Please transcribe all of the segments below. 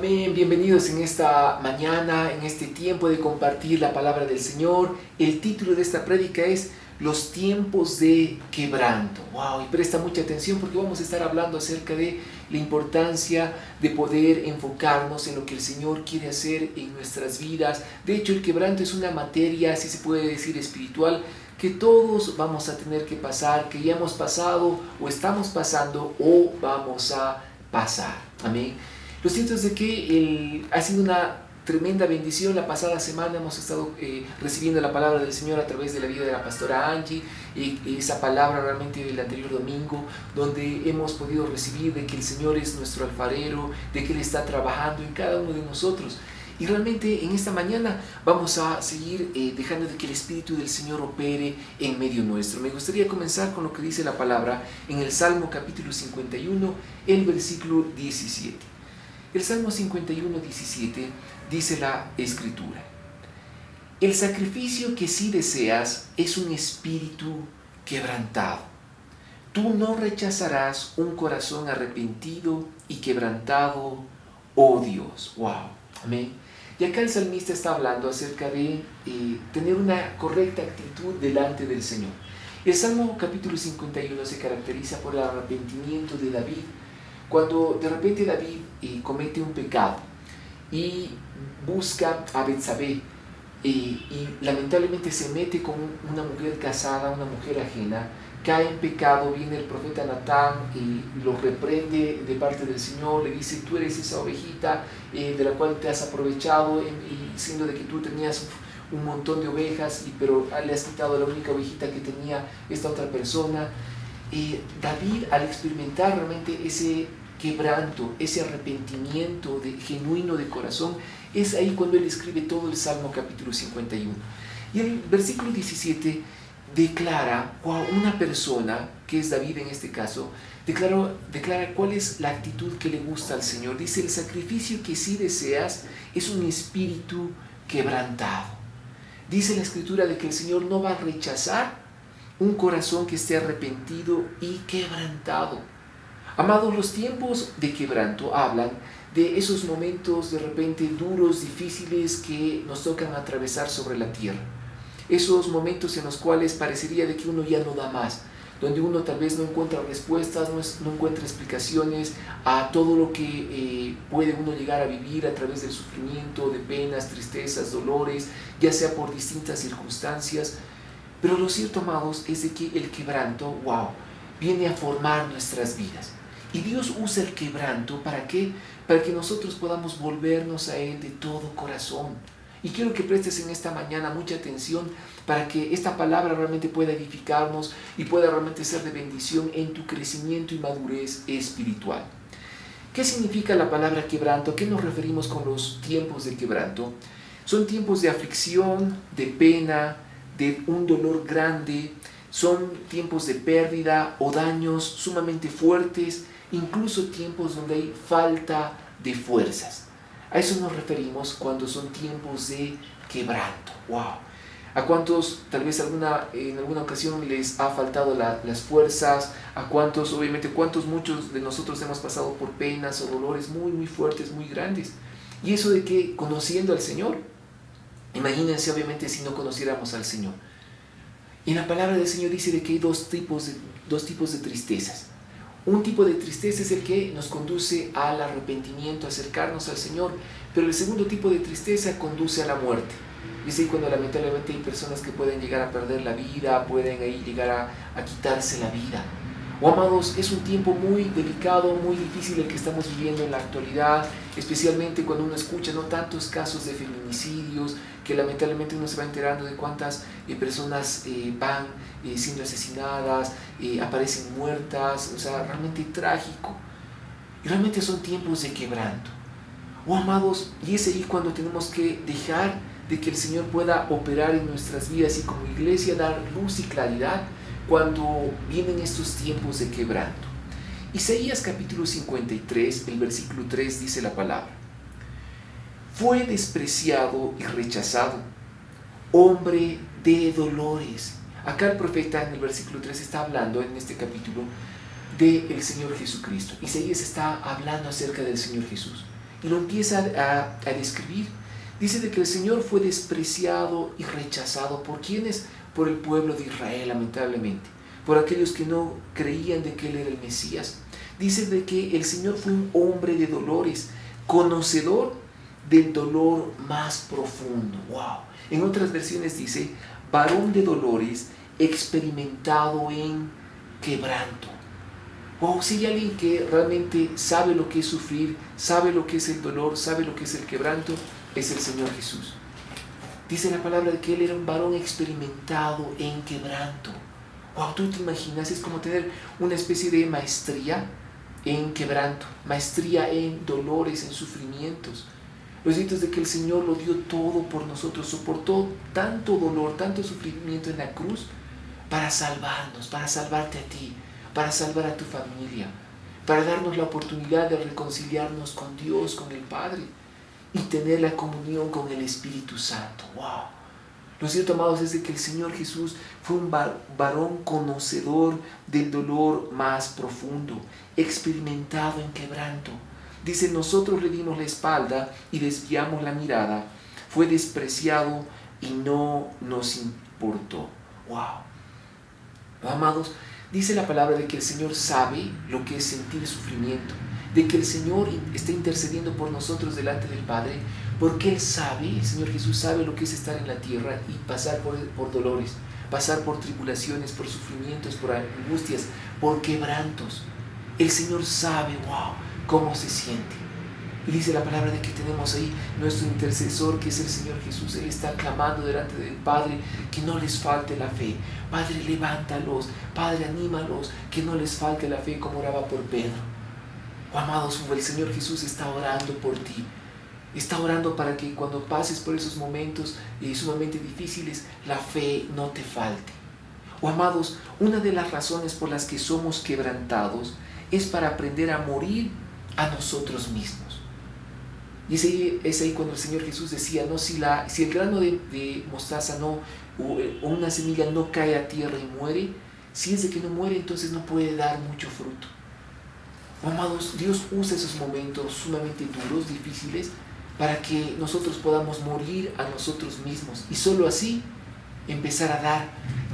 Amén, bienvenidos en esta mañana, en este tiempo de compartir la palabra del Señor. El título de esta prédica es Los tiempos de quebranto. Wow, y presta mucha atención porque vamos a estar hablando acerca de la importancia de poder enfocarnos en lo que el Señor quiere hacer en nuestras vidas. De hecho, el quebranto es una materia, si se puede decir, espiritual, que todos vamos a tener que pasar, que ya hemos pasado o estamos pasando o vamos a pasar. Amén. Lo cierto es de que ha sido una tremenda bendición. La pasada semana hemos estado recibiendo la palabra del Señor a través de la vida de la pastora Angie, esa palabra realmente del anterior domingo, donde hemos podido recibir de que el Señor es nuestro alfarero, de que Él está trabajando en cada uno de nosotros. Y realmente en esta mañana vamos a seguir dejando de que el Espíritu del Señor opere en medio nuestro. Me gustaría comenzar con lo que dice la palabra en el Salmo capítulo 51, el versículo 17. El Salmo 51, 17 dice la Escritura: el sacrificio que sí deseas es un espíritu quebrantado. Tú no rechazarás un corazón arrepentido y quebrantado, oh Dios. Wow, amén. Y acá el salmista está hablando acerca de tener una correcta actitud delante del Señor. El Salmo capítulo 51 se caracteriza por el arrepentimiento de David, cuando de repente David comete un pecado y busca a Betsabé y lamentablemente se mete con una mujer casada, una mujer ajena, cae en pecado, viene el profeta Natán y lo reprende de parte del Señor, le dice: tú eres esa ovejita de la cual te has aprovechado, y siendo de que tú tenías un montón de ovejas, pero le has quitado la única ovejita que tenía esta otra persona. David, al experimentar realmente ese quebranto, ese arrepentimiento genuino de corazón, es ahí cuando él escribe todo el Salmo capítulo 51. Y el versículo 17 declara, una persona, que es David en este caso, declara cuál es la actitud que le gusta al Señor. Dice: el sacrificio que sí deseas es un espíritu quebrantado. Dice la Escritura de que el Señor no va a rechazar un corazón que esté arrepentido y quebrantado. Amados, los tiempos de quebranto hablan de esos momentos de repente duros, difíciles que nos tocan atravesar sobre la tierra. Esos momentos en los cuales parecería de que uno ya no da más, donde uno tal vez no encuentra respuestas, no encuentra explicaciones a todo lo que puede uno llegar a vivir a través del sufrimiento, de penas, tristezas, dolores, ya sea por distintas circunstancias. Pero lo cierto, amados, es de que el quebranto, viene a formar nuestras vidas. Y Dios usa el quebranto, ¿para qué? Para que nosotros podamos volvernos a Él de todo corazón. Y quiero que prestes en esta mañana mucha atención para que esta palabra realmente pueda edificarnos y pueda realmente ser de bendición en tu crecimiento y madurez espiritual. ¿Qué significa la palabra quebranto? ¿A qué nos referimos con los tiempos de quebranto? Son tiempos de aflicción, de pena, de un dolor grande. Son tiempos de pérdida o daños sumamente fuertes, incluso tiempos donde hay falta de fuerzas. A eso nos referimos cuando son tiempos de quebranto. ¿A cuántos tal vez en alguna ocasión les ha faltado las fuerzas? ¿A cuántos, muchos de nosotros hemos pasado por penas o dolores muy, muy fuertes, muy grandes? Y eso de que conociendo al Señor, imagínense obviamente si no conociéramos al Señor. Y en la palabra del Señor dice de que hay dos tipos de tristezas. Un tipo de tristeza es el que nos conduce al arrepentimiento, a acercarnos al Señor, pero el segundo tipo de tristeza conduce a la muerte. Es ahí cuando lamentablemente hay personas que pueden llegar a perder la vida, pueden ahí llegar a quitarse la vida. Amados, es un tiempo muy delicado, muy difícil el que estamos viviendo en la actualidad, especialmente cuando uno escucha tantos casos de feminicidios, que lamentablemente uno se va enterando de cuántas personas van siendo asesinadas, aparecen muertas, realmente trágico. Y realmente son tiempos de quebranto. Amados, y es ahí cuando tenemos que dejar de que el Señor pueda operar en nuestras vidas y como iglesia dar luz y claridad cuando vienen estos tiempos de quebranto. Isaías capítulo 53, el versículo 3 dice la palabra: fue despreciado y rechazado, hombre de dolores. Acá el profeta en el versículo 3 está hablando en este capítulo del Señor Jesucristo. Isaías está hablando acerca del Señor Jesús. y lo empieza a describir. Dice de que el Señor fue despreciado y rechazado. ¿Por quiénes? Por el pueblo de Israel, lamentablemente. Por aquellos que no creían de que Él era el Mesías. Dice de que el Señor fue un hombre de dolores, conocedor del dolor más profundo. ¡Wow! En otras versiones dice, varón de dolores, experimentado en quebranto. Wow, si hay alguien que realmente sabe lo que es sufrir, sabe lo que es el dolor, sabe lo que es el quebranto, es el Señor Jesús. Dice la palabra de que Él era un varón experimentado en quebranto. Wow, tú te imaginas, es como tener una especie de maestría en quebranto, maestría en dolores, en sufrimientos. Los dichos de que el Señor lo dio todo por nosotros, soportó tanto dolor, tanto sufrimiento en la cruz para salvarnos, para salvarte a ti, para salvar a tu familia, para darnos la oportunidad de reconciliarnos con Dios, con el Padre y tener la comunión con el Espíritu Santo. ¡Wow! Lo cierto, amados, es de que el Señor Jesús fue un varón conocedor del dolor más profundo, experimentado en quebranto. Dice, nosotros le dimos la espalda y desviamos la mirada. Fue despreciado y no nos importó. ¡Wow! Amados, dice la palabra de que el Señor sabe lo que es sentir sufrimiento, de que el Señor está intercediendo por nosotros delante del Padre, porque Él sabe, el Señor Jesús sabe lo que es estar en la tierra y pasar por dolores, pasar por tribulaciones, por sufrimientos, por angustias, por quebrantos. El Señor sabe, wow, cómo se siente. Y dice la palabra de que tenemos ahí nuestro intercesor, que es el Señor Jesús. Él está clamando delante del Padre que no les falte la fe. Padre, levántalos. Padre, anímalos, que no les falte la fe, como oraba por Pedro. Amados, el Señor Jesús está orando por ti. Está orando para que cuando pases por esos momentos sumamente difíciles, la fe no te falte. Amados, una de las razones por las que somos quebrantados es para aprender a morir a nosotros mismos. Y es ahí cuando el Señor Jesús decía, no, si el grano de mostaza o una semilla no cae a tierra y muere, si es de que no muere, entonces no puede dar mucho fruto. Amados, Dios usa esos momentos sumamente duros, difíciles, para que nosotros podamos morir a nosotros mismos y solo así empezar a dar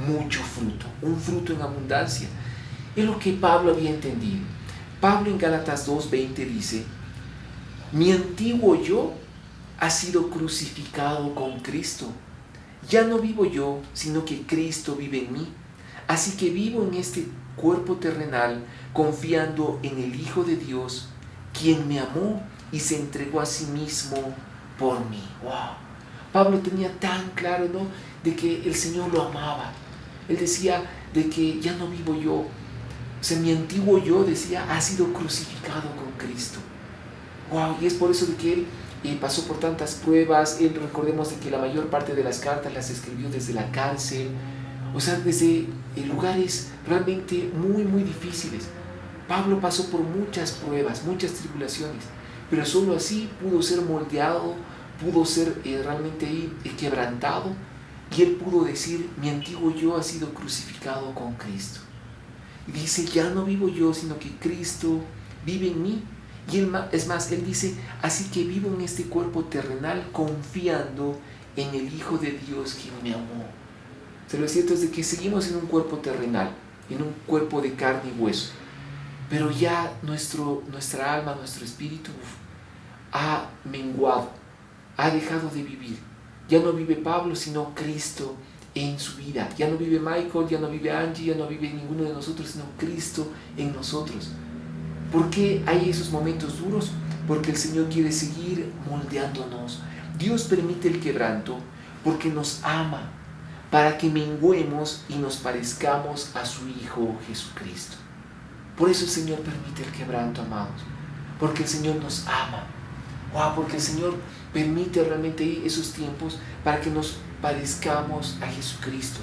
mucho fruto, un fruto en abundancia. Es lo que Pablo había entendido. Pablo en Gálatas 2:20 dice, mi antiguo yo ha sido crucificado con Cristo. Ya no vivo yo, sino que Cristo vive en mí. Así que vivo en este cuerpo terrenal confiando en el Hijo de Dios, quien me amó y se entregó a sí mismo por mí. ¡Wow! Pablo tenía tan claro, ¿no?, de que el Señor lo amaba. Él decía de que ya no vivo yo. O sea, mi antiguo yo, decía, ha sido crucificado con Cristo. ¡Wow! Y es por eso de que él pasó por tantas pruebas. Él, recordemos de que la mayor parte de las cartas las escribió desde la cárcel. O sea, desde lugares realmente muy, muy difíciles. Pablo pasó por muchas pruebas, muchas tribulaciones, pero solo así pudo ser moldeado, pudo ser realmente quebrantado, y él pudo decir, mi antiguo yo ha sido crucificado con Cristo. Y dice, ya no vivo yo, sino que Cristo vive en mí. Y es más, él dice, así que vivo en este cuerpo terrenal confiando en el Hijo de Dios quien me amó. O sea, lo cierto es de que seguimos en un cuerpo terrenal, en un cuerpo de carne y hueso, pero ya nuestra alma, nuestro espíritu ha menguado, ha dejado de vivir. Ya no vive Pablo, sino Cristo en su vida. Ya no vive Michael, ya no vive Angie, ya no vive ninguno de nosotros, sino Cristo en nosotros. ¿Por qué hay esos momentos duros? Porque el Señor quiere seguir moldeándonos. Dios permite el quebranto porque nos ama, para que menguemos y nos parezcamos a su Hijo Jesucristo. Por eso el Señor permite el quebranto, amados, porque el Señor nos ama. Wow, porque el Señor permite realmente esos tiempos para que nos parezcamos a Jesucristo.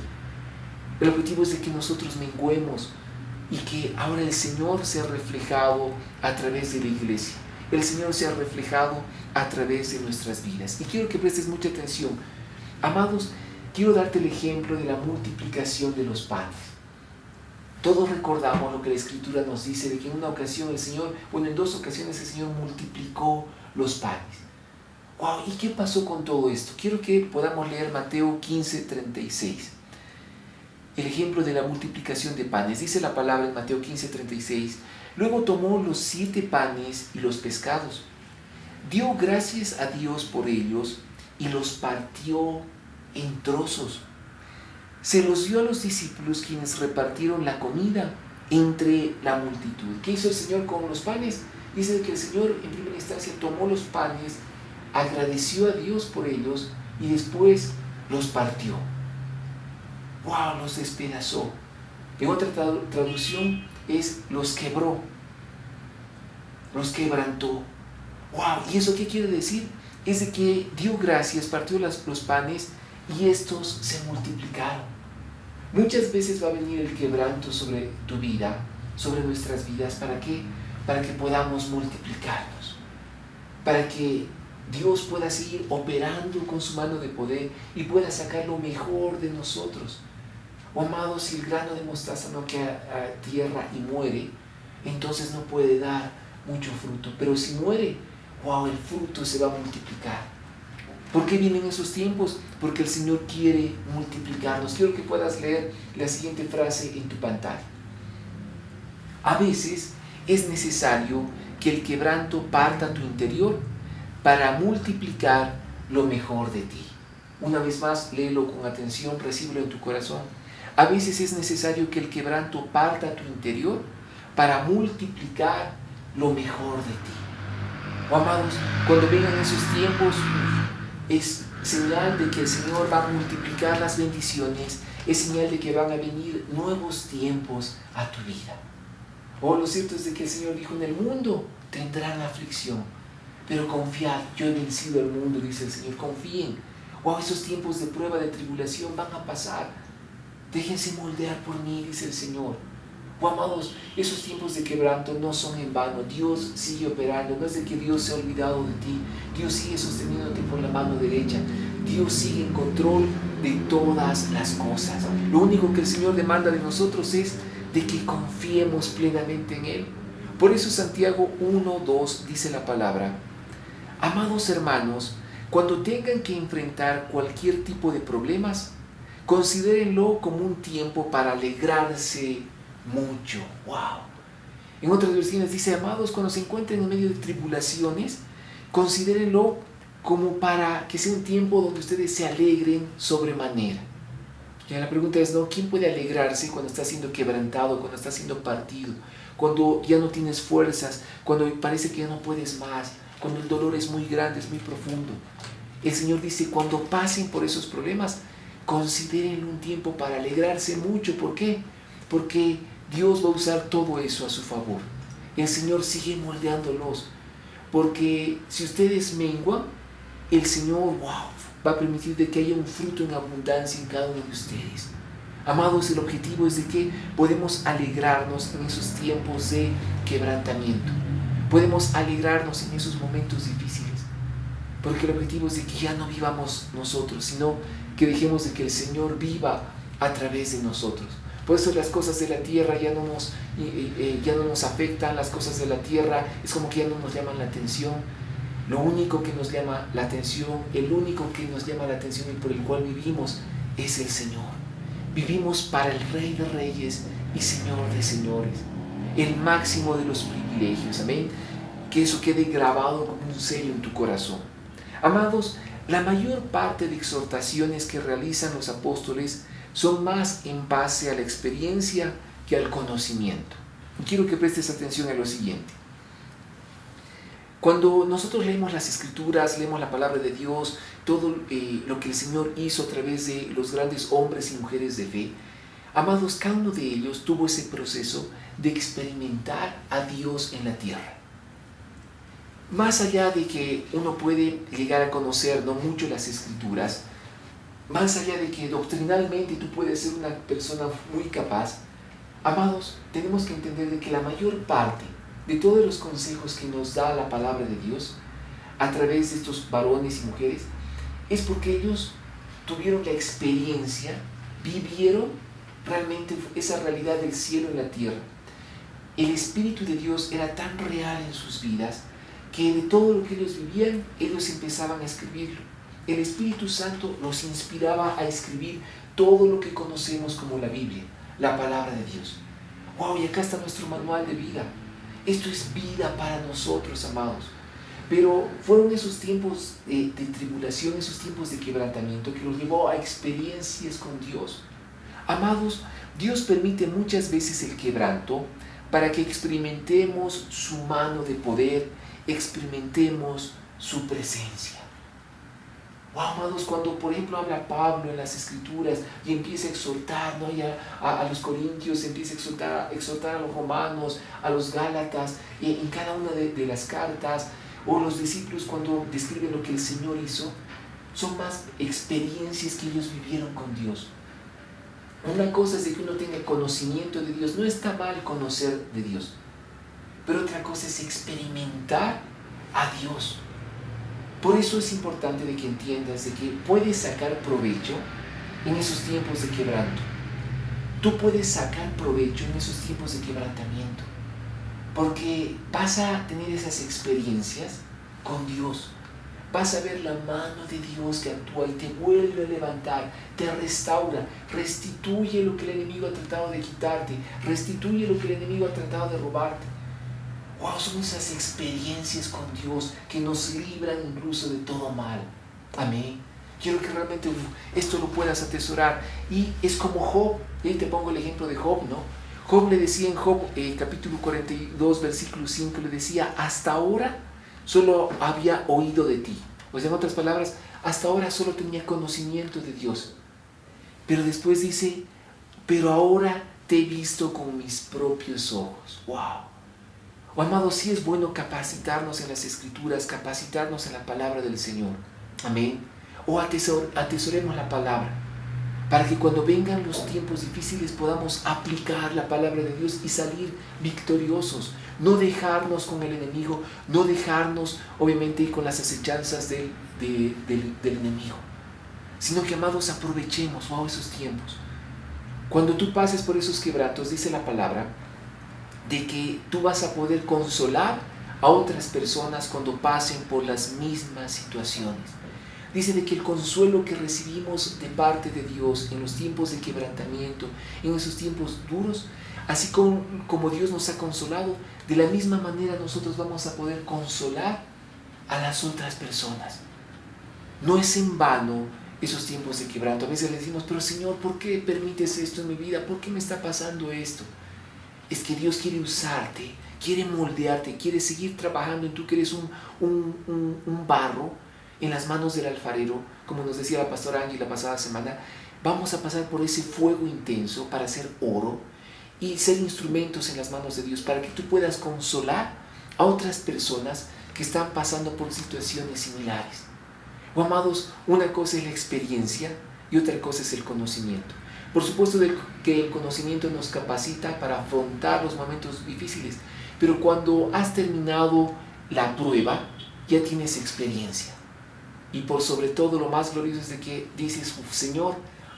El objetivo es de que nosotros menguemos y que ahora el Señor sea reflejado a través de la iglesia. El Señor sea reflejado a través de nuestras vidas. Y quiero que prestes mucha atención. Amados, quiero darte el ejemplo de la multiplicación de los panes. Todos recordamos lo que la Escritura nos dice, de que en una ocasión el Señor, en 2 ocasiones el Señor multiplicó los panes. ¡Wow! ¿Y qué pasó con todo esto? Quiero que podamos leer Mateo 15:36. El ejemplo de la multiplicación de panes. Dice la palabra en Mateo 15:36. Luego tomó los 7 panes y los pescados. Dio gracias a Dios por ellos y los partió en trozos. Se los dio a los discípulos, quienes repartieron la comida entre la multitud. ¿Qué hizo el Señor con los panes? Dice que el Señor en primera instancia tomó los panes, agradeció a Dios por ellos y después los partió. ¡Wow! Los despedazó. En otra traducción es los quebró, los quebrantó. ¡Wow! ¿Y eso qué quiere decir? Es de que dio gracias, partió los panes y estos se multiplicaron. Muchas veces va a venir el quebranto sobre tu vida, sobre nuestras vidas. ¿Para qué? Para que podamos multiplicarnos, para que Dios pueda seguir operando con su mano de poder y pueda sacar lo mejor de nosotros. Oh, amados, si el grano de mostaza no queda a tierra y muere, entonces no puede dar mucho fruto. Pero si muere, wow, el fruto se va a multiplicar. ¿Por qué vienen esos tiempos? Porque el Señor quiere multiplicarnos. Quiero que puedas leer la siguiente frase en tu pantalla. A veces es necesario que el quebranto parta tu interior para multiplicar lo mejor de ti. Una vez más, léelo con atención, recíbelo en tu corazón. A veces es necesario que el quebranto parta tu interior para multiplicar lo mejor de ti. Oh, amados, cuando vengan esos tiempos, es señal de que el Señor va a multiplicar las bendiciones, es señal de que van a venir nuevos tiempos a tu vida. Oh, lo cierto es de que el Señor dijo, en el mundo tendrán aflicción, pero confiad, yo he vencido al mundo, dice el Señor, confíen. Oh, esos tiempos de prueba, de tribulación van a pasar. Déjense moldear por mí, dice el Señor. Oh, amados, esos tiempos de quebranto no son en vano. Dios sigue operando. No es de que Dios se ha olvidado de ti. Dios sigue sosteniéndote por la mano derecha. Dios sigue en control de todas las cosas. Lo único que el Señor demanda de nosotros es de que confiemos plenamente en Él. Por eso Santiago 1:2 dice la palabra: amados hermanos, cuando tengan que enfrentar cualquier tipo de problemas, considérenlo como un tiempo para alegrarse mucho. ¡Wow! En otras versiones dice: amados, cuando se encuentren en medio de tribulaciones, considérenlo como para que sea un tiempo donde ustedes se alegren sobremanera. Ya la pregunta es, ¿no? ¿Quién puede alegrarse cuando está siendo quebrantado, cuando está siendo partido, cuando ya no tienes fuerzas, cuando parece que ya no puedes más, cuando el dolor es muy grande, es muy profundo? El Señor dice, cuando pasen por esos problemas, consideren un tiempo para alegrarse mucho. ¿Por qué? Porque Dios va a usar todo eso a su favor. El Señor sigue moldeándolos. Porque si ustedes menguan, el Señor, va a permitir de que haya un fruto en abundancia en cada uno de ustedes. Amados, el objetivo es de que podemos alegrarnos en esos tiempos de quebrantamiento. Podemos alegrarnos en esos momentos difíciles. Porque el objetivo es de que ya no vivamos nosotros, sino que dejemos de que el Señor viva a través de nosotros. Por eso las cosas de la tierra ya no nos afectan, las cosas de la tierra es como que ya no nos llaman la atención. Lo único que nos llama la atención, el único que nos llama la atención y por el cual vivimos es el Señor. Vivimos para el Rey de Reyes y Señor de Señores, el máximo de los privilegios. Amén. Que eso quede grabado como un sello en tu corazón. Amados, la mayor parte de exhortaciones que realizan los apóstoles son más en base a la experiencia que al conocimiento. Quiero que prestes atención a lo siguiente. Cuando nosotros leemos las Escrituras, leemos la palabra de Dios, todo lo que el Señor hizo a través de los grandes hombres y mujeres de fe, amados, cada uno de ellos tuvo ese proceso de experimentar a Dios en la tierra. Más allá de que uno puede llegar a conocer no mucho las Escrituras, más allá de que doctrinalmente tú puedes ser una persona muy capaz, amados, tenemos que entender de que la mayor parte de todos los consejos que nos da la palabra de Dios a través de estos varones y mujeres es porque ellos tuvieron la experiencia, vivieron realmente esa realidad del cielo en la tierra. El Espíritu de Dios era tan real en sus vidas que de todo lo que ellos vivían, ellos empezaban a escribirlo. El Espíritu Santo los inspiraba a escribir todo lo que conocemos como la Biblia, la palabra de Dios. ¡Wow! Y acá está nuestro manual de vida. Esto es vida para nosotros, amados. Pero fueron esos tiempos de tribulación, esos tiempos de quebrantamiento que los llevó a experiencias con Dios. Amados, Dios permite muchas veces el quebranto para que experimentemos su mano de poder, experimentemos su presencia. Wow, amados, cuando por ejemplo habla Pablo en las Escrituras y empieza a exhortar, ¿no? Y a los corintios, empieza a exhortar a los romanos, a los gálatas, en cada una de las cartas, o los discípulos cuando describen lo que el Señor hizo, son más experiencias que ellos vivieron con Dios. Una cosa es de que uno tenga conocimiento de Dios, no está mal conocer de Dios, pero otra cosa es experimentar a Dios. Por eso es importante de que entiendas de que puedes sacar provecho en esos tiempos de quebranto. Tú puedes sacar provecho en esos tiempos de quebrantamiento, porque vas a tener esas experiencias con Dios. Vas a ver la mano de Dios que actúa y te vuelve a levantar, te restaura, restituye lo que el enemigo ha tratado de quitarte, restituye lo que el enemigo ha tratado de robarte. Wow, son esas experiencias con Dios que nos libran incluso de todo mal. Amén. Quiero que realmente esto lo puedas atesorar. Y es como Job. Y te pongo el ejemplo de Job, ¿no? Job le decía en Job, capítulo 42, versículo 5, le decía, hasta ahora solo había oído de ti. O sea, en otras palabras, hasta ahora solo tenía conocimiento de Dios. Pero después dice, pero ahora te he visto con mis propios ojos. ¡Wow! Oh, amados, sí es bueno capacitarnos en las Escrituras, capacitarnos en la palabra del Señor. Amén. O atesoremos la palabra, para que cuando vengan los tiempos difíciles podamos aplicar la palabra de Dios y salir victoriosos. No dejarnos con el enemigo, no dejarnos obviamente con las acechanzas del enemigo, sino que, amados, aprovechemos esos tiempos. Cuando tú pases por esos quebrantos, dice la palabra, de que tú vas a poder consolar a otras personas cuando pasen por las mismas situaciones. Dice de que el consuelo que recibimos de parte de Dios en los tiempos de quebrantamiento, en esos tiempos duros, así como Dios nos ha consolado, de la misma manera nosotros vamos a poder consolar a las otras personas. No es en vano esos tiempos de quebranto. A veces le decimos, pero Señor, ¿por qué permites esto en mi vida? ¿Por qué me está pasando esto? Es que Dios quiere usarte, quiere moldearte, quiere seguir trabajando en tú que eres un barro en las manos del alfarero, como nos decía la pastora Angie la pasada semana. Vamos a pasar por ese fuego intenso para hacer oro y ser instrumentos en las manos de Dios para que tú puedas consolar a otras personas que están pasando por situaciones similares. Oh, amados, una cosa es la experiencia y otra cosa es el conocimiento. Por supuesto que el conocimiento nos capacita para afrontar los momentos difíciles, pero cuando has terminado la prueba, ya tienes experiencia. Y por sobre todo lo más glorioso es de que dices, Señor,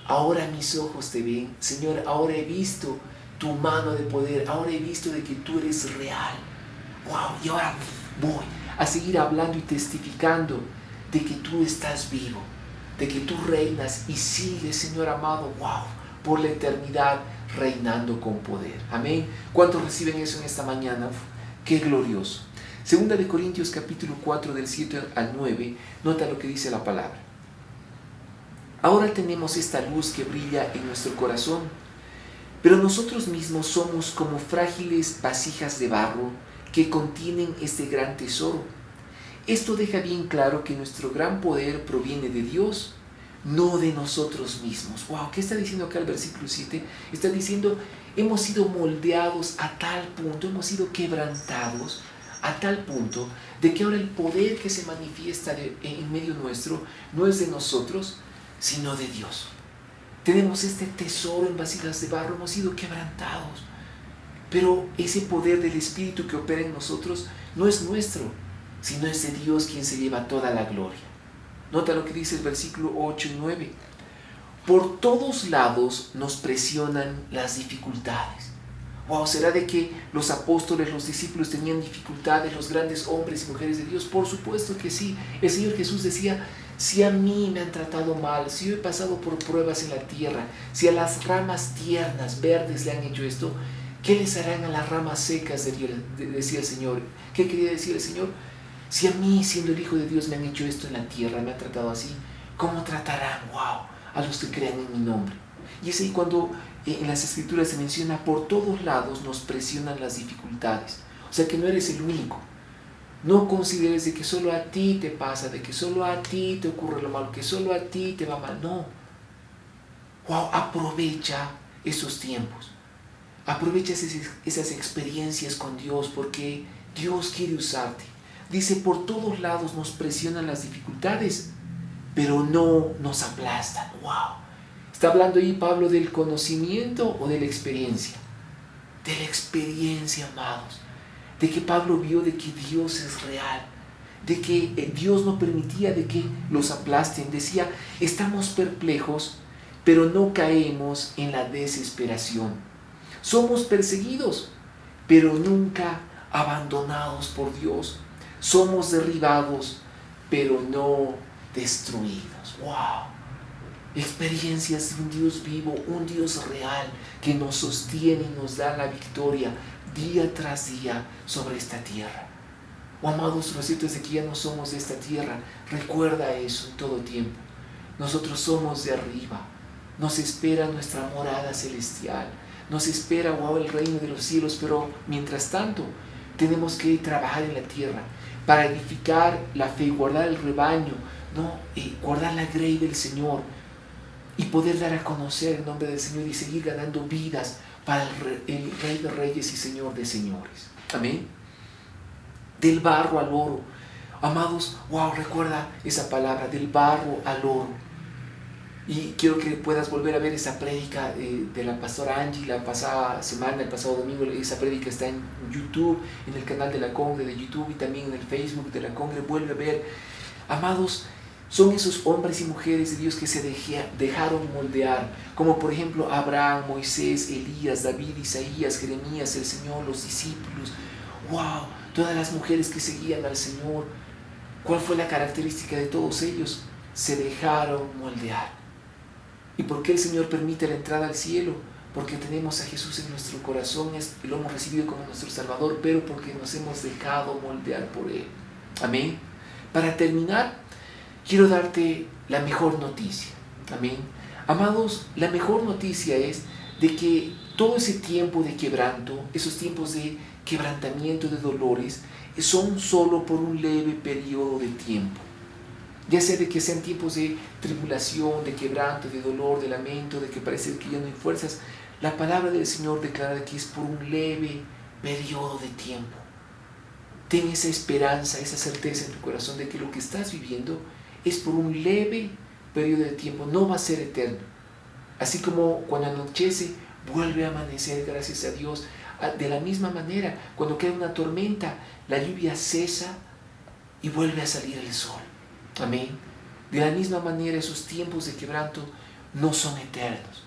ahora mis ojos te ven, Señor, ahora he visto tu mano de poder, ahora he visto de que tú eres real. Wow, y ahora voy a seguir hablando y testificando de que tú estás vivo, de que tú reinas y sigues, Señor amado, wow, por la eternidad reinando con poder. Amén. ¿Cuántos reciben eso en esta mañana? Qué glorioso. Segunda de Corintios capítulo 4 del 7 al 9, nota lo que dice la palabra. Ahora tenemos esta luz que brilla en nuestro corazón, pero nosotros mismos somos como frágiles vasijas de barro que contienen este gran tesoro. Esto deja bien claro que nuestro gran poder proviene de Dios, no de nosotros mismos. Wow, ¿qué está diciendo acá el versículo 7? Está diciendo, hemos sido moldeados a tal punto, hemos sido quebrantados a tal punto de que ahora el poder que se manifiesta en medio nuestro no es de nosotros, sino de Dios. Tenemos este tesoro en vasijas de barro, hemos sido quebrantados, pero ese poder del Espíritu que opera en nosotros no es nuestro, sino es de Dios quien se lleva toda la gloria. Nota lo que dice el versículo 8 y 9. Por todos lados nos presionan las dificultades. Wow, ¿será de que los apóstoles, los discípulos tenían dificultades, los grandes hombres y mujeres de Dios? Por supuesto que sí. El Señor Jesús decía, si a mí me han tratado mal, si yo he pasado por pruebas en la tierra, si a las ramas tiernas, verdes le han hecho esto, ¿qué les harán a las ramas secas? Decía el Señor. ¿Qué quería decir el Señor? Si a mí, siendo el Hijo de Dios, me han hecho esto en la tierra, me han tratado así, ¿cómo tratarán, wow, a los que crean en mi nombre? Y es ahí cuando en las Escrituras se menciona, por todos lados nos presionan las dificultades. O sea que no eres el único. No consideres de que solo a ti te pasa, de que solo a ti te ocurre lo malo, que solo a ti te va mal. No. Wow, aprovecha esos tiempos. Aprovecha esas experiencias con Dios, porque Dios quiere usarte. Dice, por todos lados nos presionan las dificultades, pero no nos aplastan. ¡Wow! ¿Está hablando ahí Pablo del conocimiento o de la experiencia? De la experiencia, amados. De que Pablo vio de que Dios es real. De que Dios no permitía de que los aplasten. Decía, estamos perplejos, pero no caemos en la desesperación. Somos perseguidos, pero nunca abandonados por Dios. Somos derribados, pero no destruidos. ¡Wow! Experiencias de un Dios vivo, un Dios real que nos sostiene y nos da la victoria día tras día sobre esta tierra. Oh, amados, lo cierto es de que ya no somos de esta tierra. Recuerda eso en todo tiempo. Nosotros somos de arriba. Nos espera nuestra morada celestial. Nos espera, wow, el reino de los cielos. Pero mientras tanto, tenemos que trabajar en la tierra para edificar la fe, guardar el rebaño, ¿no? Guardar la grey del Señor y poder dar a conocer el nombre del Señor y seguir ganando vidas para el Rey de Reyes y Señor de Señores. Amén. Del barro al oro. Amados, wow, recuerda esa palabra, del barro al oro. Y quiero que puedas volver a ver esa prédica de la pastora Angie la pasada semana, el pasado domingo. Esa prédica está en YouTube, en el canal de la Congre de YouTube y también en el Facebook de la Congre. Vuelve a ver. Amados, son esos hombres y mujeres de Dios que se dejaron moldear, como por ejemplo Abraham, Moisés, Elías, David, Isaías, Jeremías, el Señor, los discípulos. ¡Wow! Todas las mujeres que seguían al Señor. ¿Cuál fue la característica de todos ellos? Se dejaron moldear. ¿Y por qué el Señor permite la entrada al cielo? Porque tenemos a Jesús en nuestro corazón, lo hemos recibido como nuestro Salvador, pero porque nos hemos dejado moldear por Él. Amén. Para terminar, quiero darte la mejor noticia. Amén. Amados, la mejor noticia es de que todo ese tiempo de quebranto, esos tiempos de quebrantamiento, de dolores, son solo por un leve periodo de tiempo. Ya sea de que sean tiempos de tribulación, de quebranto, de dolor, de lamento, de que parece que ya no hay fuerzas, la palabra del Señor declara que es por un leve periodo de tiempo. Ten esa esperanza, esa certeza en tu corazón de que lo que estás viviendo es por un leve periodo de tiempo, no va a ser eterno. Así como cuando anochece, vuelve a amanecer, gracias a Dios. De la misma manera, cuando cae una tormenta, la lluvia cesa y vuelve a salir el sol. Amén. De la misma manera, esos tiempos de quebranto no son eternos.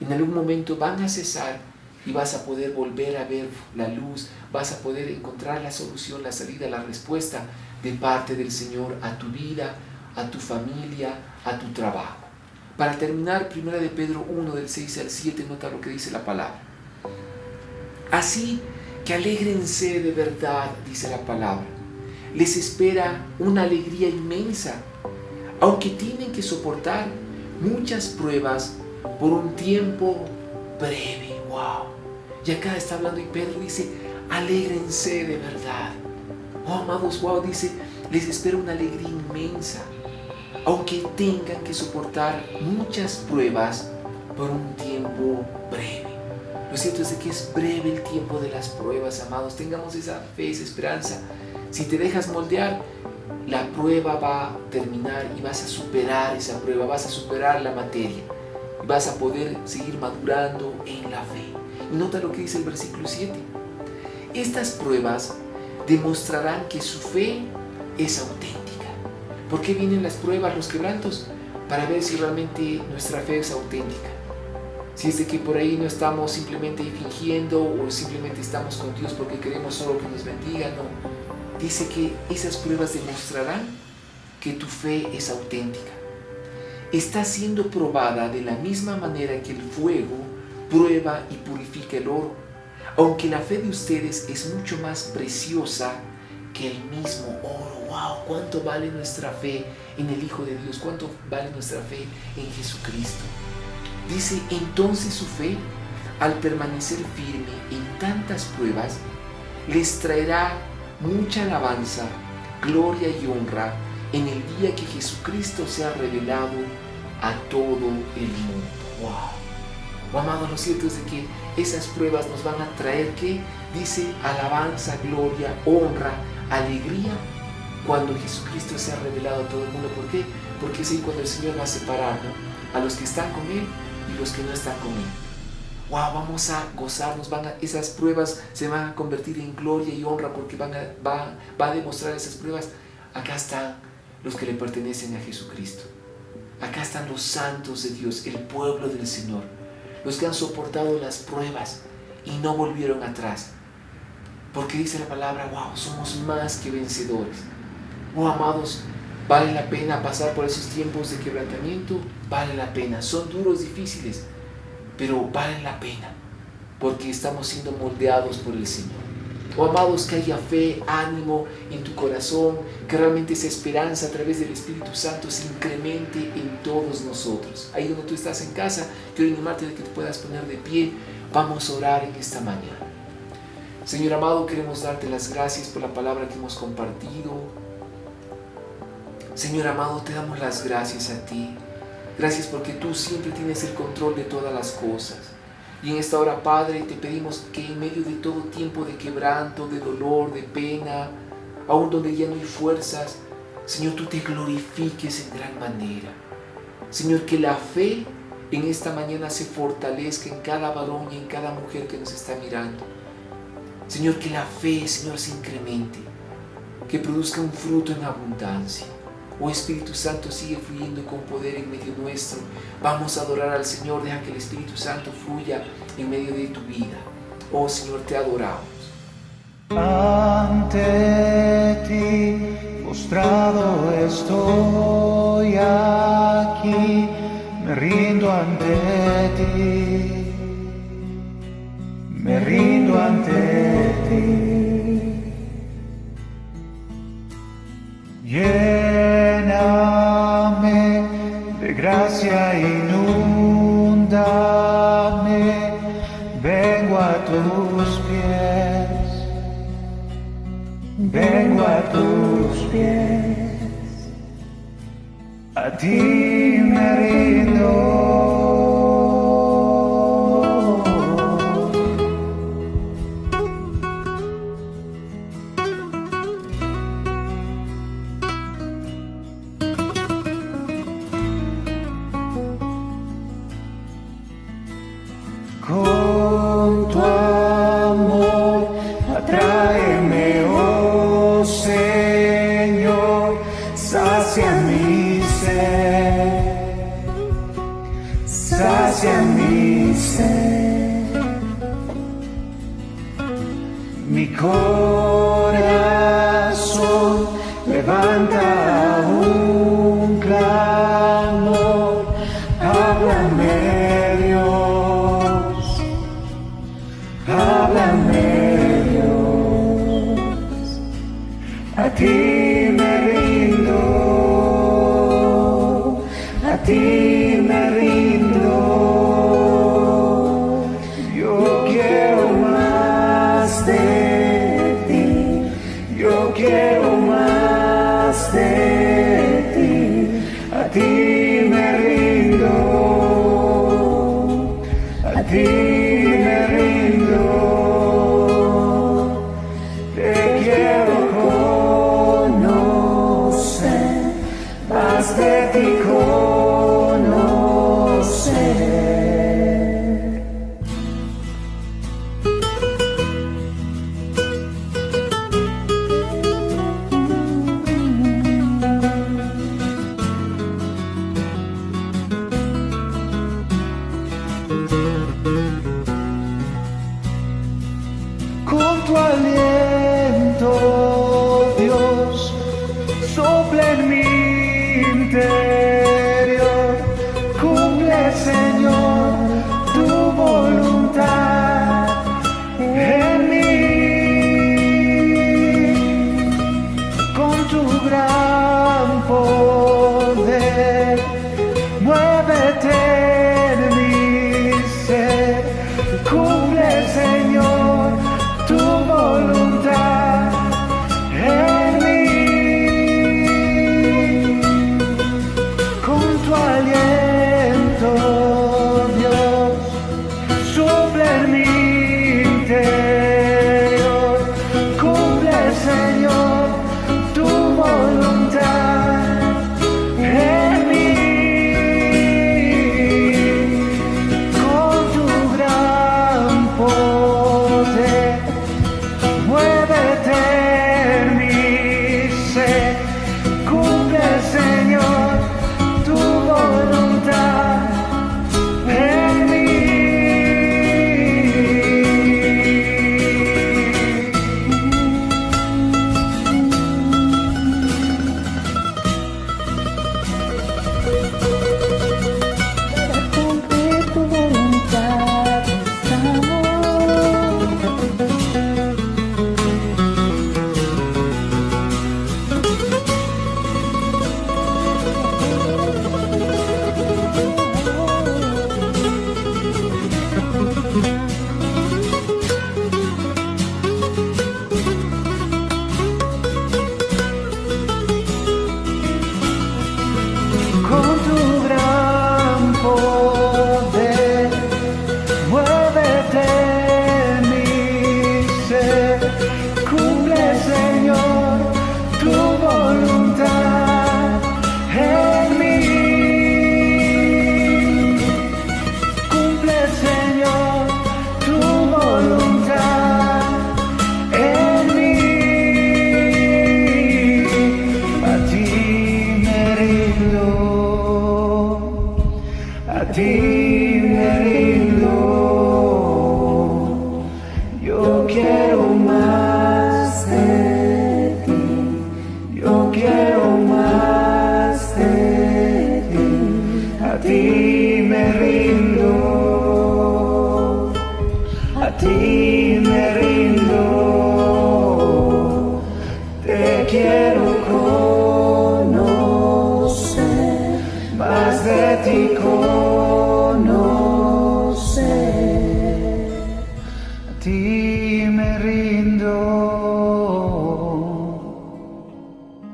En algún momento van a cesar y vas a poder volver a ver la luz, vas a poder encontrar la solución, la salida, la respuesta de parte del Señor a tu vida, a tu familia, a tu trabajo. Para terminar, 1 de Pedro 1, del 6 al 7, nota lo que dice la palabra. Así que alégrense de verdad, dice la palabra. Les espera una alegría inmensa, aunque tienen que soportar muchas pruebas por un tiempo breve. ¡Wow! Y acá está hablando y Pedro dice, alégrense de verdad. Oh, amados, wow, dice, les espera una alegría inmensa, aunque tengan que soportar muchas pruebas por un tiempo breve. Lo cierto es que es breve el tiempo de las pruebas, amados. Tengamos esa fe, esa esperanza. Si te dejas moldear, la prueba va a terminar y vas a superar esa prueba, vas a superar la materia y vas a poder seguir madurando en la fe. Y nota lo que dice el versículo 7. Estas pruebas demostrarán que su fe es auténtica. ¿Por qué vienen las pruebas, los quebrantos? para ver si realmente nuestra fe es auténtica. Si es de que por ahí no estamos simplemente fingiendo o simplemente estamos con Dios porque queremos solo que nos bendiga, no. Dice que esas pruebas demostrarán que tu fe es auténtica. Está siendo probada de la misma manera que el fuego prueba y purifica el oro, aunque la fe de ustedes es mucho más preciosa que el mismo oro. ¡Wow! ¿Cuánto vale nuestra fe en el Hijo de Dios? ¿Cuánto vale nuestra fe en Jesucristo? Dice, entonces su fe, al permanecer firme en tantas pruebas, les traerá mucha alabanza, gloria y honra en el día que Jesucristo sea revelado a todo el mundo. ¡Wow! Amado, lo cierto es de que esas pruebas nos van a traer, ¿qué? Dice, alabanza, gloria, honra, alegría, cuando Jesucristo sea revelado a todo el mundo. ¿Por qué? Porque es ahí cuando el Señor va a separar, ¿no?, a los que están con Él y los que no están con Él. ¡Wow! Vamos a gozarnos, esas pruebas se van a convertir en gloria y honra, porque va a demostrar esas pruebas. Acá están los que le pertenecen a Jesucristo. Acá están los santos de Dios, el pueblo del Señor, los que han soportado las pruebas y no volvieron atrás. Porque dice la palabra, wow, somos más que vencedores. Oh, amados, vale la pena pasar por esos tiempos de quebrantamiento, vale la pena. Son duros, difíciles, pero valen la pena, porque estamos siendo moldeados por el Señor. Oh, amados, que haya fe, ánimo en tu corazón, que realmente esa esperanza a través del Espíritu Santo se incremente en todos nosotros. Ahí donde tú estás en casa, quiero animarte de que te puedas poner de pie. Vamos a orar en esta mañana. Señor amado, queremos darte las gracias por la palabra que hemos compartido. Señor amado, te damos las gracias a ti. Gracias porque tú siempre tienes el control de todas las cosas. Y en esta hora, Padre, te pedimos que en medio de todo tiempo de quebranto, de dolor, de pena, aún donde ya no hay fuerzas, Señor, tú te glorifiques en gran manera. Señor, que la fe en esta mañana se fortalezca en cada varón y en cada mujer que nos está mirando. Señor, que la fe, Señor, se incremente, que produzca un fruto en abundancia. Oh Espíritu Santo, sigue fluyendo con poder en medio nuestro. Vamos a adorar al Señor. Deja que el Espíritu Santo fluya en medio de tu vida. Oh Señor, te adoramos. Ante ti, postrado estoy aquí, me rindo ante ti, me rindo ante ti. Lléname de gracia, inúndame, vengo a tus pies, vengo a tus pies, a ti me rindo. Con tu amor atráeme, oh Señor, sacia mi sed, sacia mi sed. Mi corazón levanta un clamor, háblame. Háblame, Dios, a ti me rindo, a ti me rindo. Yo quiero más de ti, yo quiero más de ti, a ti me rindo, a ti. De ti conocer. sopla en mi interior. Cumple, Señor, tu voluntad en mí. Con tu gran poder, muévete en mi ser. Cumple, Señor, tu voluntad en mí. Con tu aliento, Dios, sopla en mi interior. Cumple, Señor, tu voluntad en mí. Con tu gran poder, muévete en mi ser. Cumple, Señor, tu voluntad en mí. Cumple tu voluntad, con tu gran poder, muévete en mi ser. Cumple, Señor, tu voluntad en mí. Cumple, Señor, tu voluntad en mí. A ti me rindo, a ti me rindo. Yo quiero más de ti, yo quiero más de ti. A ti me rindo, a ti me rindo. Te quiero conocer, más de ti conocer. A ti me rindo.